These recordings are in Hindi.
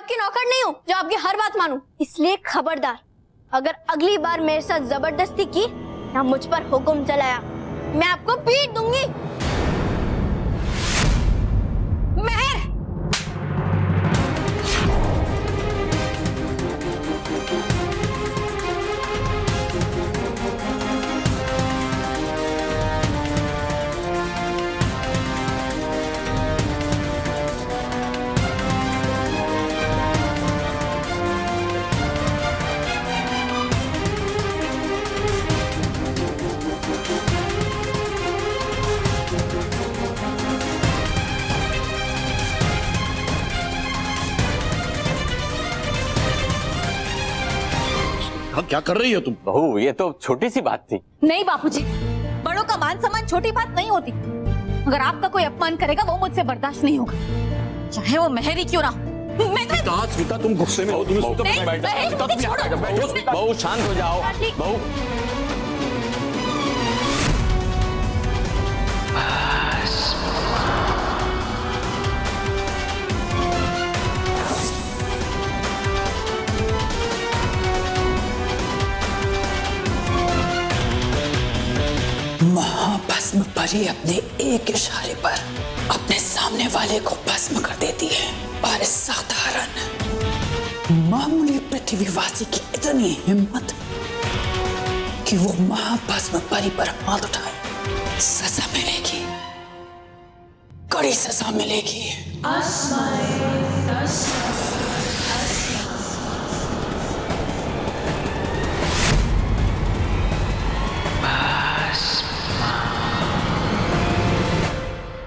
आपकी नौकर नहीं हूँ जो आपकी हर बात मानूं। इसलिए खबरदार, अगर अगली बार मेरे साथ जबरदस्ती की या मुझ पर हुक्म चलाया, मैं आपको पीट दूंगी। महर, हाँ, क्या कर रही हो तुम? बहू, ये तो छोटी सी बात थी। नहीं बापूजी, बड़ों का मान सम्मान छोटी बात नहीं होती। अगर आपका कोई अपमान करेगा वो मुझसे बर्दाश्त नहीं होगा, चाहे वो महर ही क्यों ना हो। मैं स्मिता, तुम गुस्से में हो। तुम नहीं, बहू शांत हो जाओ। बहू, महाभस्म परी अपने एक इशारे पर अपने सामने वाले को भस्म कर देती है, और साधारण मामूली पृथ्वीवासी की इतनी हिम्मत कि वो महाभस्म परी पर हाथ उठाए। सजा मिलेगी, कड़ी सजा मिलेगी।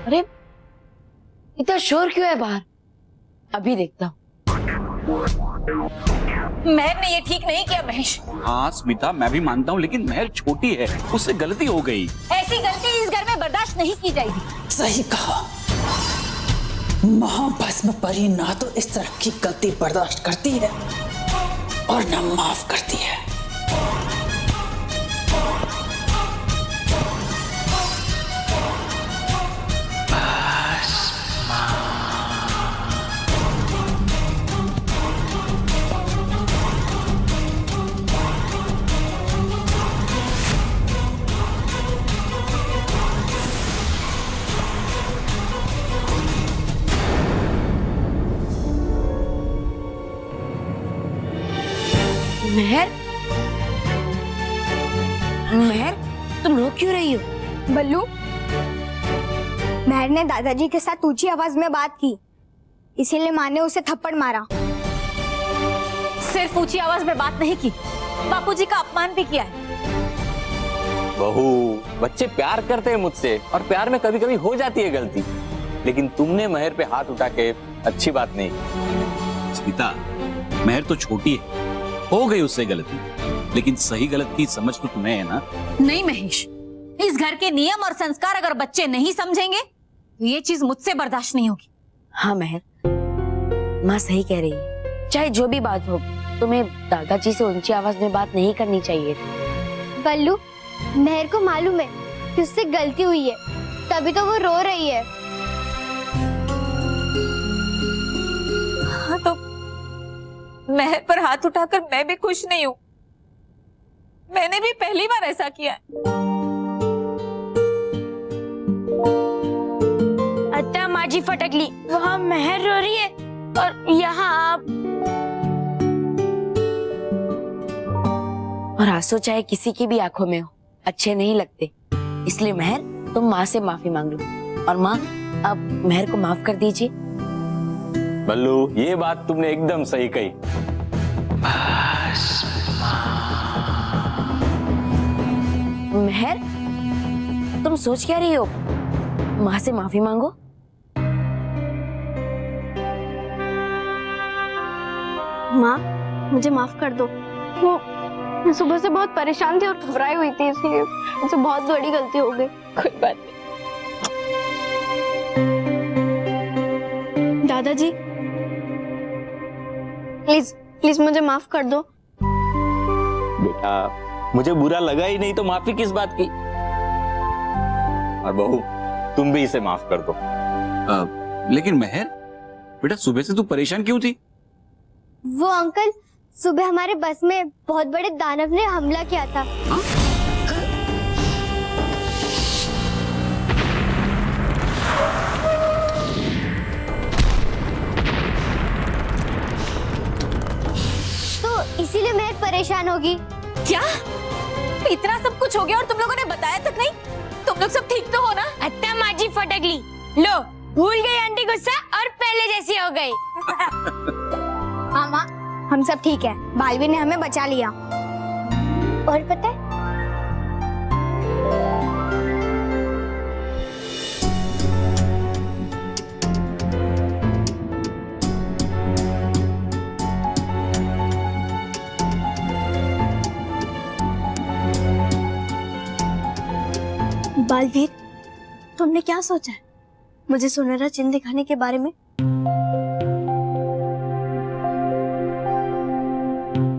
अरे इतना शोर क्यों है बाहर? अभी देखता हूँ। महर ने ये ठीक नहीं किया महेश। हाँ स्मिता, मैं भी मानता हूँ, लेकिन महर छोटी है, उससे गलती हो गई। ऐसी गलती इस घर में बर्दाश्त नहीं की जाएगी। सही कहा। महाभस्म परी ना तो इस तरह की गलती बर्दाश्त करती है और ना माफ करती है। महर, महर, तुम रो क्यों रही हो? बल्लू, महर ने दादाजी के साथ ऊंची आवाज में बात की, इसीलिए माँ ने उसे थप्पड़ मारा। सिर्फ ऊंची आवाज में बात नहीं की, बापूजी का अपमान भी किया है। बहू, बच्चे प्यार करते हैं मुझसे, और प्यार में कभी कभी हो जाती है गलती, लेकिन तुमने महर पे हाथ उठा के अच्छी बात नहीं की। स्मिता, महर तो छोटी है, हो गई उससे गलती, लेकिन सही गलत की समझ तो तुम्हें है ना। नहीं महेश, इस घर के नियम और संस्कार अगर बच्चे नहीं समझेंगे तो ये चीज मुझसे बर्दाश्त नहीं होगी। हाँ महर, माँ सही कह रही है। चाहे जो भी बात हो, तुम्हें दादाजी से ऊंची आवाज में बात नहीं करनी चाहिए। बल्लू, महर को मालूम है कि उससे गलती हुई है, तभी तो वो रो रही है। हाँ तो महर पर हाथ उठाकर मैं भी खुश नहीं हूँ। मैंने भी पहली बार ऐसा किया है। अत्ता माजी फटकली, वहाँ महर रो रही है और यहाँ आप। और आंसू चाहे किसी की भी आंखों में हो, अच्छे नहीं लगते। इसलिए महर, तुम माँ से माफी मांग लो, और माँ अब महर को माफ कर दीजिए। बल्लू, ये बात तुमने एकदम सही कही। महर, तुम सोच क्या रही हो? माँ से माफी मांगो। माँ, मुझे माफ कर दो। वो मैं सुबह से बहुत परेशान थी और घबराई हुई थी, इसलिए मुझसे बहुत बड़ी गलती हो गई। कोई बात नहीं। दादाजी, प्लीज प्लीज मुझे माफ कर दो। बेटा, मुझे बुरा लगा ही नहीं तो माफी किस बात की। और बहू, तुम भी इसे माफ कर दो। लेकिन महर बेटा, सुबह से तू परेशान क्यों थी? वो अंकल सुबह हमारे बस में बहुत बड़े दानव ने हमला किया था। तो इसीलिए मैं परेशान होगी। क्या इतना सब कुछ हो गया और तुम लोगों ने बताया तक नहीं? तुम लोग सब ठीक तो हो ना? अत्ता माजी फटकली, लो भूल गई आंटी गुस्सा और पहले जैसी हो गई। हाँ माँ, हम सब ठीक है, बालवीर ने हमें बचा लिया। और पता है बालवीर, तुमने क्या सोचा है मुझे सुनहरा चिन्ह दिखाने के बारे में?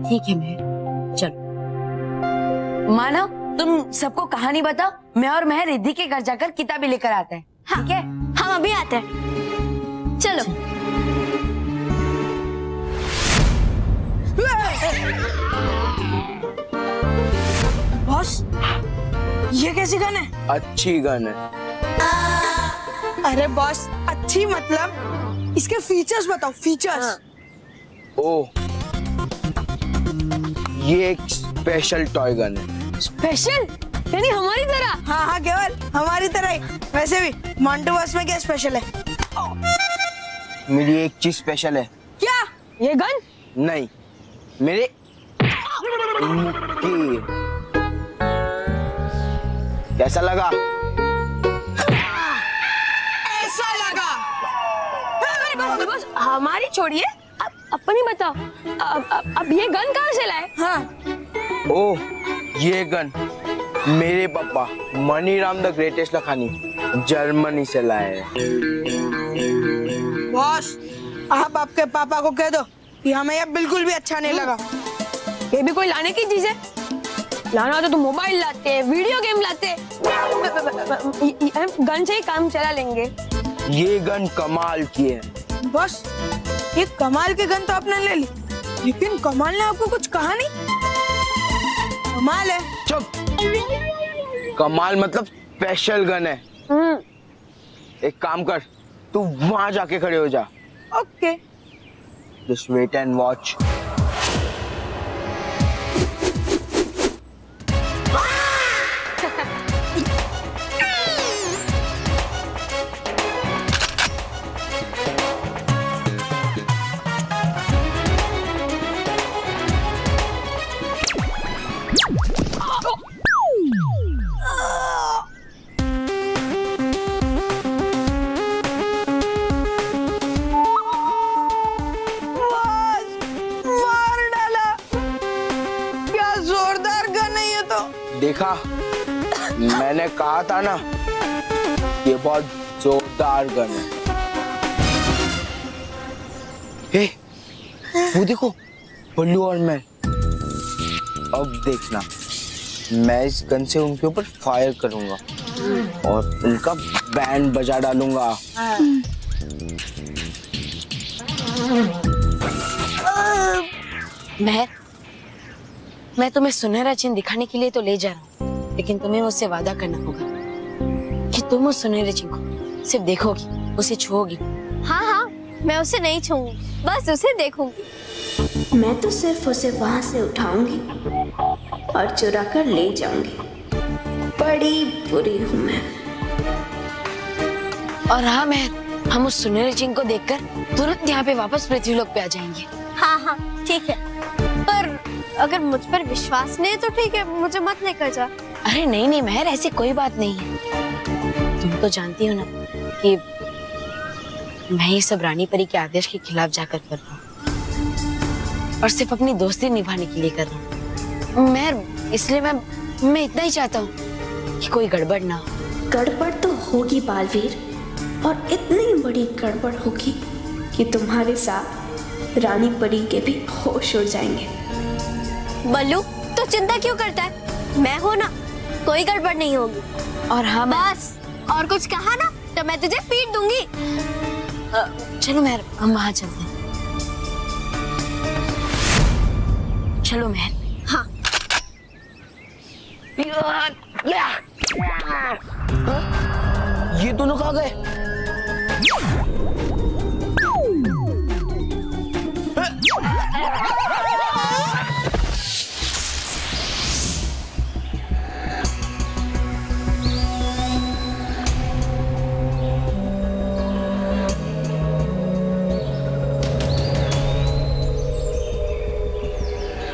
ठीक है मेहर, चलो। मानव, तुम सबको कहानी बताओ, मैं और मेहर रिद्धि के घर जाकर किताबें लेकर आते हैं। हाँ, ठीक है? हम अभी आते हैं, चलो। बॉस, ये कैसी गन है? अच्छी गन है। अरे बॉस, अच्छी मतलब इसके फीचर्स बताओ, फीचर्स। ओह, ये एक स्पेशल टॉय गन है। स्पेशल यानी हमारी तरह? हाँ हाँ केवल हमारी तरह ही। वैसे भी मोंटू बॉस में क्या स्पेशल है? मेरी एक चीज स्पेशल है। क्या? ये गन? नहीं, मेरे मुक्की। कैसा लगा? ऐसा लगा। बस हमारी छोड़िए, अपन ही बताओ, अब ये गन कहाँ से लाए? हाँ। ओह, ये गन मेरे पापा Maniram the greatest Lakhani Germany से लाए हैं। बॉस, आप आपके पापा को कह दो कि हमें ये बिल्कुल भी अच्छा नहीं लगा। ये भी कोई लाने की चीज है? लाना हो तो मोबाइल लाते, वीडियो गेम लाते, गन से ही काम चला लेंगे। ये गन कमाल की है। बॉस, ये कमाल की गन तो आपने ले ली, लेकिन कमाल ने आपको कुछ कहा नहीं। कमाल है। चुप। कमाल मतलब स्पेशल गन है। एक काम कर, तू वहां जाके खड़े हो जा। Okay. Just wait and watch. देखा, मैंने कहा था ना, ये बहुत जोरदार गन है। हे, वो देखो, बल्लू और मैं। अब देखना, मैं इस गन से उनके ऊपर फायर करूंगा और उनका बैंड बजा डालूंगा। मेहर, मैं तुम्हें सुनहरा चिन्ह दिखाने के लिए तो ले जा रहा हूँ, लेकिन तुम्हें मुझसे वादा करना होगा कि तुम उस सुनहरे चिन्ह को सिर्फ देखोगी, उसे छुओगी। हाँ हाँ, मैं उसे नहीं छूऊंगी, बस उसे देखूंगी। मैं तो सिर्फ उसे वहां से उठाऊंगी और चुरा कर ले जाऊंगी। बड़ी बुरी हूं मैं। और हाँ मेहर, हम उस सुनहरे चिन्ह को देखकर तुरंत यहाँ पे वापस पृथ्वीलोक पे आ जाएंगे। हाँ हाँ ठीक है, पर अगर मुझ पर विश्वास नहीं है तो ठीक है, मुझे मत लेकर जा। अरे नहीं नहीं मेहर, ऐसी कोई बात नहीं है। तुम तो जानती हो ना कि मैं ये सब रानी परी के आदेश के खिलाफ जाकर कर रहा हूँ और सिर्फ अपनी दोस्ती निभाने के लिए कर रहा हूँ मेहर। इसलिए मैं इतना ही चाहता हूँ कि कोई गड़बड़ ना हो। गड़बड़ तो होगी बालवीर, और इतनी बड़ी गड़बड़ होगी कि तुम्हारे साथ रानी परी के भी होश उड़ जाएंगे। बल्लू, तो चिंता क्यों करता है? मैं हूं ना, कोई गड़बड़ नहीं होगी। और हाँ बस, और कुछ कहा ना तो मैं तुझे पीट दूंगी। चलो मेहर, हम वहाँ चलते हैं। चलो मेहर। हाँ। ये दोनों कहाँ गए?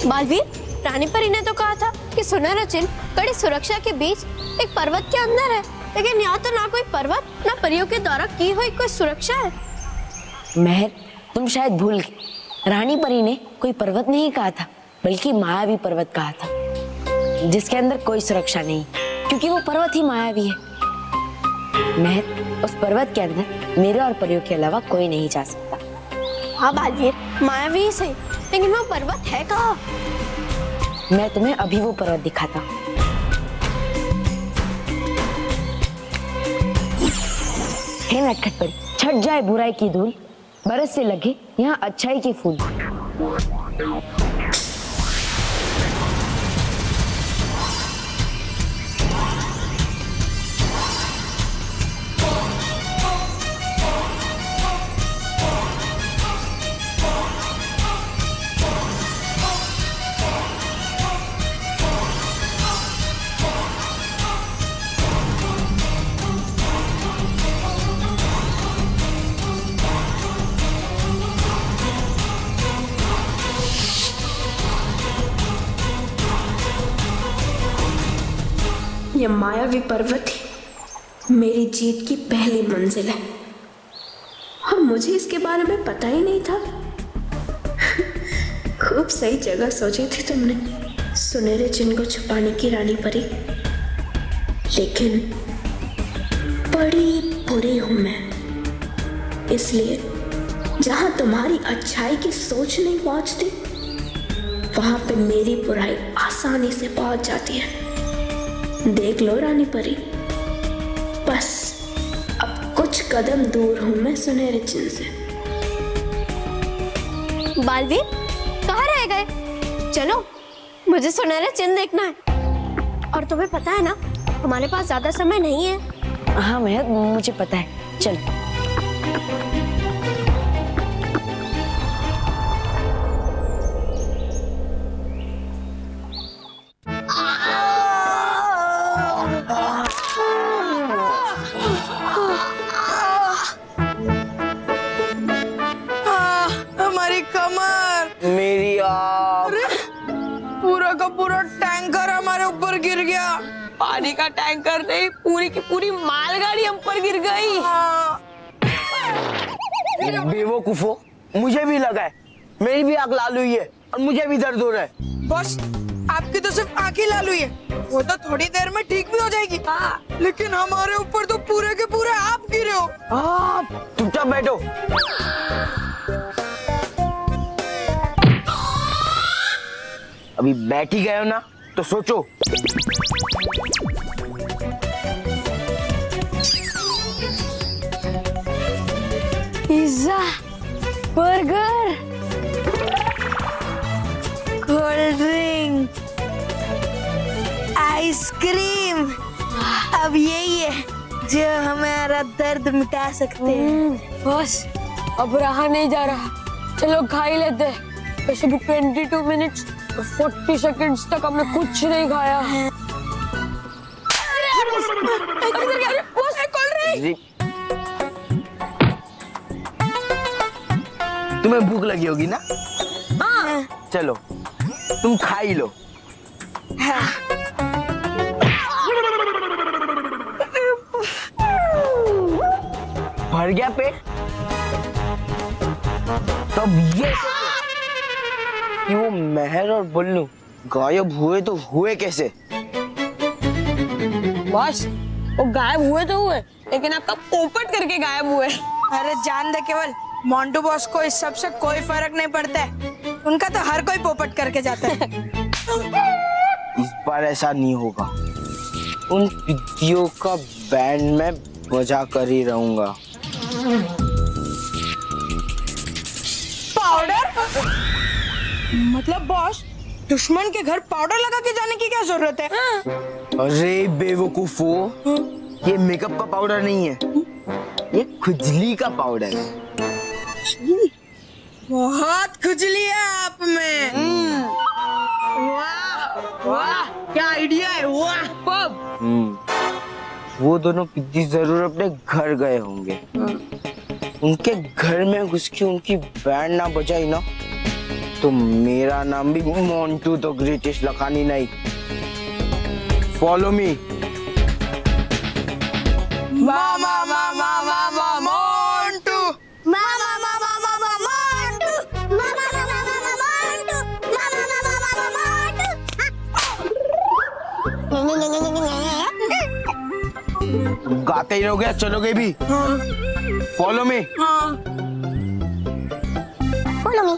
बालवीर, रानी परी ने तो कहा था कि सुनहरा चिन्ह कड़ी सुरक्षा के बीच एक पर्वत के अंदर है, लेकिन यहाँ तो ना कोई पर्वत ना परियों के द्वारा की हुई कोई सुरक्षा है। मेहर, तुम शायद भूल गए। रानी परी ने कोई पर्वत नहीं कहा था, बल्कि मायावी पर्वत कहा था, जिसके अंदर कोई सुरक्षा नहीं, क्योंकि वो पर्वत ही मायावी है। मेहर, उस पर्वत के अंदर मेरे और परियों के अलावा कोई नहीं जा सकता। हाँ बालवीर, मायावी ही सही, लेकिन वो पर्वत है कहाँ? मैं तुम्हें अभी वो पर्वत दिखाता हूँ। हे नटखट परी, छट जाए बुराई की धूल, बरस से लगे यहाँ अच्छाई के फूल। यह मायावी पर्वत ही मेरी जीत की पहली मंजिल है, और मुझे इसके बारे में पता ही नहीं था। खूब सही जगह सोची थी तुमने सुनहरे चिन्ह को छुपाने की रानी परी, लेकिन बड़ी बुरी हूं मैं, इसलिए जहां तुम्हारी अच्छाई की सोच नहीं पहुंचती, वहां पे मेरी बुराई आसानी से पहुंच जाती है। देख लो रानी परी, बस अब कुछ कदम दूर हूं मैं सुनहरे चिन्ह से। बालवीर, कहाँ रह गए? चलो, मुझे सुनहरा चिन्ह देखना है। और तुम्हें पता है ना, हमारे पास ज्यादा समय नहीं है। हाँ मेहर, मुझे पता है। चल। हमारी कमर, मेरी आँख। पूरा का पूरा टैंकर हमारे ऊपर गिर गया। पानी का टैंकर नहीं, पूरी की पूरी मालगाड़ी हम पर गिर गई। बेवकूफो, मुझे भी लगा है, मेरी भी आँख लाल हुई है और मुझे भी दर्द हो रहा है। बॉस, आपकी तो सिर्फ आँख ही लाल हुई है, वो तो थोड़ी देर में ठीक भी हो जाएगी। लेकिन हमारे ऊपर तो पूरे के पूरे आप गिरे हो। चुपचाप बैठो। अभी बैठ ही गए हो ना, तो सोचो। Pizza, burger, cold drink, ice cream, अब यही है जो हमारा दर्द मिटा सकते हैं। बस अब रहा नहीं जा रहा, चलो खा ही लेते हैं। वैसे भी 22 मिनट्स और 40 सेकंड्स तक हमने कुछ नहीं खाया। तुम्हें भूख लगी होगी ना? हाँ। चलो, तुम खा ही लो। भर गया पेट? तब ये कि वो मेहर और बुल्लू गायब हुए तो हुए कैसे? बस वो गायब हुए तो हुए, लेकिन आपका पोपट करके गायब हुए। अरे जान दे केवल, मोंटू बॉस को इस सब से कोई फर्क नहीं पड़ता है, उनका तो हर कोई पोपट करके जाता है। इस बार ऐसा नहीं होगा, उन पिद्दियों का बैंड में बजा कर ही रहूंगा। पाउडर? मतलब बॉस, दुश्मन के घर पाउडर लगा के जाने की क्या जरूरत है? अरे बेवकूफो, ये मेकअप का पाउडर नहीं है, ये खुजली का पाउडर है। बहुत खुजली है आप में। वाह वाह, क्या आइडिया है, वाह पब। वो दोनों पिज्जी जरूर अपने घर गए होंगे। उनके घर में घुस के उनकी बैंड ना बजाई ना तो मेरा नाम भी मोंटू द ग्रेटेस्ट लखानी नहीं। Follow me. मामा मामा मामा मोंटू। मामा मामा मामा मोंटू, मामा मामा मामा मोंटू, मामा मामा मामा मोंटू। गाते ही रहोगे, चलोगे भी? Follow me. Follow me.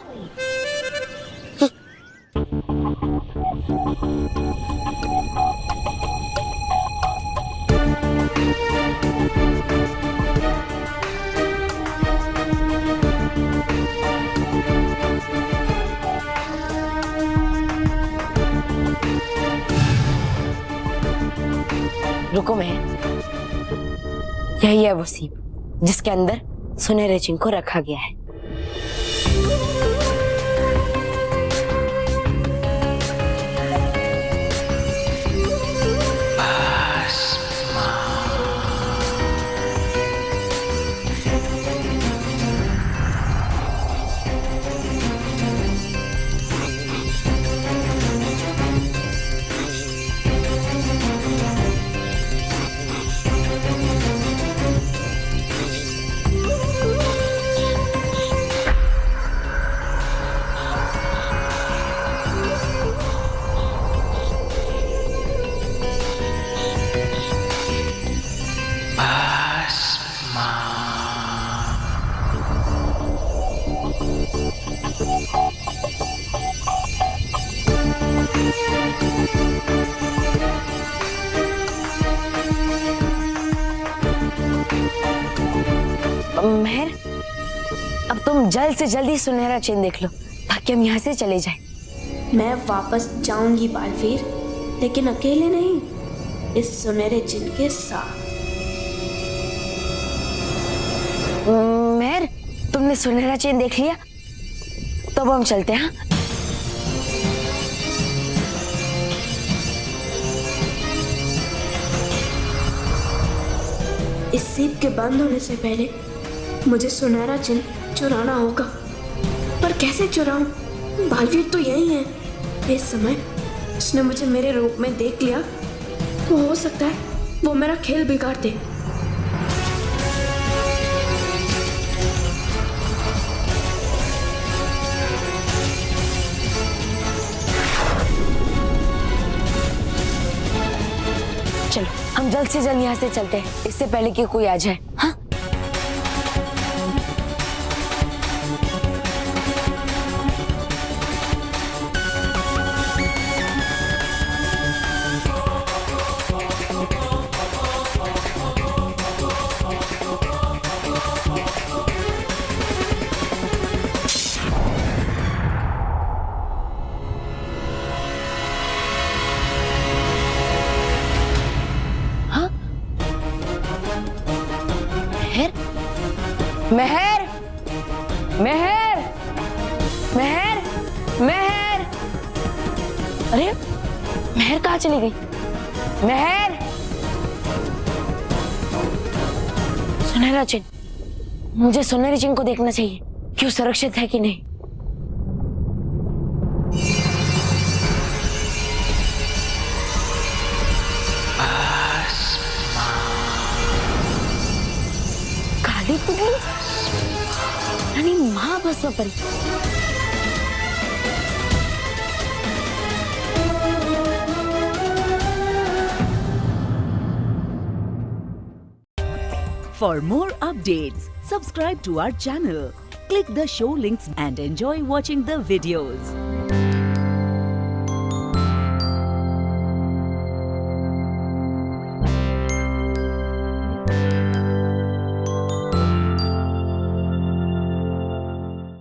रुको मैं, यही है वो सीप जिसके अंदर सुनहरे चिंग को रखा गया है। महर, अब तुम जल्द से जल्दी सुनहरा चेन देख लो ताकि हम यहाँ से चले जाएं। मैं वापस जाऊंगी बालवीर, लेकिन अकेले नहीं, इस सुनहरे चिन्ह के साथ। महर, तुमने सुनहरा चेन देख लिया? तो अब हम चलते हैं। इस सीप के बंद होने से पहले मुझे सुनहरा चिन्ह चुराना होगा। पर कैसे चुराऊं? बालवीर तो यही है। इस समय उसने मुझे मेरे रूप में देख लिया तो हो सकता है वो मेरा खेल बिगाड़ दे। चलो हम जल्द से जल्द यहाँ से चलते हैं, इससे पहले कि कोई आ जाए। हाँ? महर, महर, महर, महर, अरे महर कहाँ चली गई? महर, सुनहरा चिन्ह, मुझे सुनहरी चिन्ह को देखना चाहिए कि वो सुरक्षित है कि नहीं। काली पुतली यानी महाभस्म परी। For more updates, subscribe to our channel, click the show links and enjoy watching the videos.